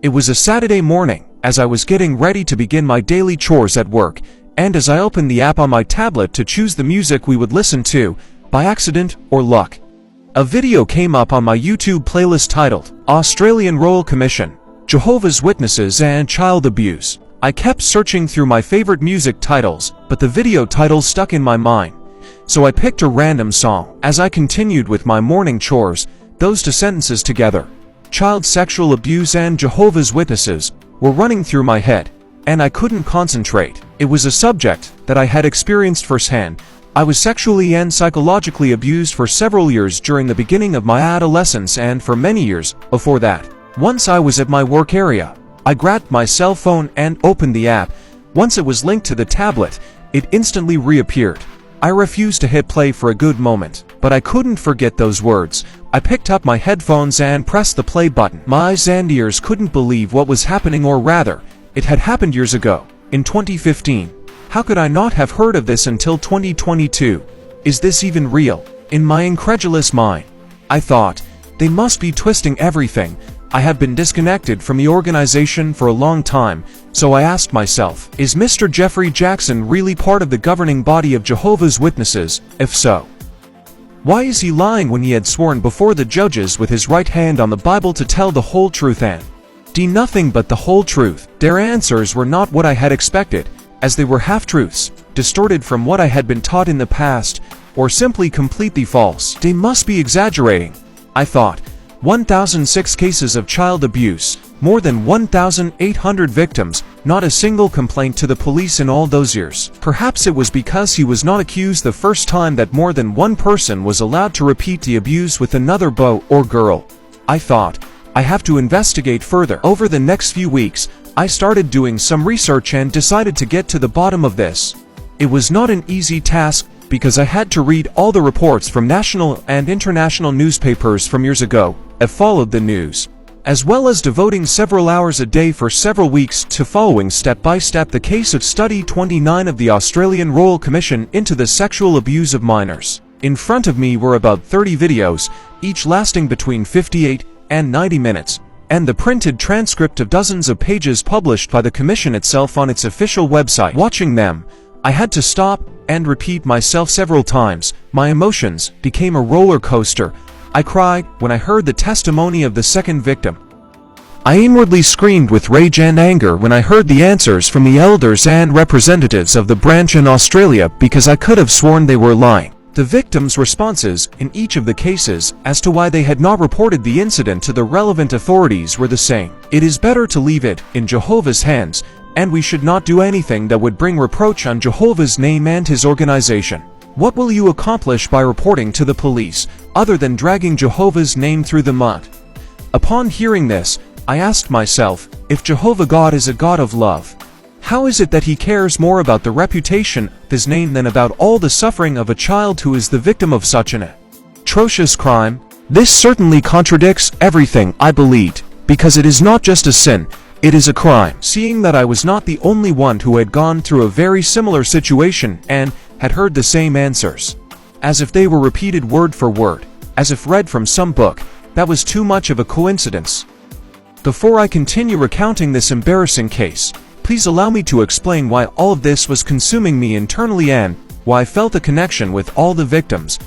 It was a Saturday morning, as I was getting ready to begin my daily chores at work, and as I opened the app on my tablet to choose the music we would listen to, by accident or luck, a video came up on my YouTube playlist titled, Australian Royal Commission, Jehovah's Witnesses and Child Abuse. I kept searching through my favorite music titles, but the video title stuck in my mind. So I picked a random song. As I continued with my morning chores, those two sentences together, child sexual abuse and Jehovah's Witnesses, were running through my head, and I couldn't concentrate. It was a subject that I had experienced firsthand. I was sexually and psychologically abused for several years during the beginning of my adolescence and for many years before that. Once I was at my work area, I grabbed my cell phone and opened the app. Once it was linked to the tablet, it instantly reappeared. I refused to hit play for a good moment, but I couldn't forget those words. I picked up my headphones and pressed the play button. My eyes and ears couldn't believe what was happening, or rather, it had happened years ago, in 2015. How could I not have heard of this until 2022? Is this even real? In my incredulous mind, I thought, they must be twisting everything. I have been disconnected from the organization for a long time, so I asked myself, is Mr. Jeffrey Jackson really part of the governing body of Jehovah's Witnesses? If so, why is he lying when he had sworn before the judges with his right hand on the Bible to tell the whole truth and nothing but the whole truth? Their answers were not what I had expected, as they were half-truths, distorted from what I had been taught in the past, or simply completely false. They must be exaggerating, I thought. 1,006 cases of child abuse, more than 1,800 victims, not a single complaint to the police in all those years. Perhaps it was because he was not accused the first time that more than one person was allowed to repeat the abuse with another boy or girl. I thought, I have to investigate further. Over the next few weeks, I started doing some research and decided to get to the bottom of this. It was not an easy task, because I had to read all the reports from national and international newspapers from years ago that followed the news, as well as devoting several hours a day for several weeks to following step by step the case of Study 29 of the Australian Royal Commission into the sexual abuse of minors. In front of me were about 30 videos, each lasting between 58 and 90 minutes, and the printed transcript of dozens of pages published by the Commission itself on its official website. Watching them, I had to stop and repeat myself several times. My emotions became a roller coaster. I cried when I heard the testimony of the second victim. I inwardly screamed with rage and anger when I heard the answers from the elders and representatives of the branch in Australia, because I could have sworn they were lying. The victims' responses in each of the cases as to why they had not reported the incident to the relevant authorities were the same. It is better to leave it in Jehovah's hands, and we should not do anything that would bring reproach on Jehovah's name and his organization. What will you accomplish by reporting to the police, other than dragging Jehovah's name through the mud? Upon hearing this, I asked myself, if Jehovah God is a God of love, how is it that he cares more about the reputation of his name than about all the suffering of a child who is the victim of such an atrocious crime? This certainly contradicts everything I believed, because it is not just a sin, it is a crime. Seeing that I was not the only one who had gone through a very similar situation and had heard the same answers, as if they were repeated word for word, as if read from some book, that was too much of a coincidence. Before I continue recounting this embarrassing case, please allow me to explain why all of this was consuming me internally and why I felt a connection with all the victims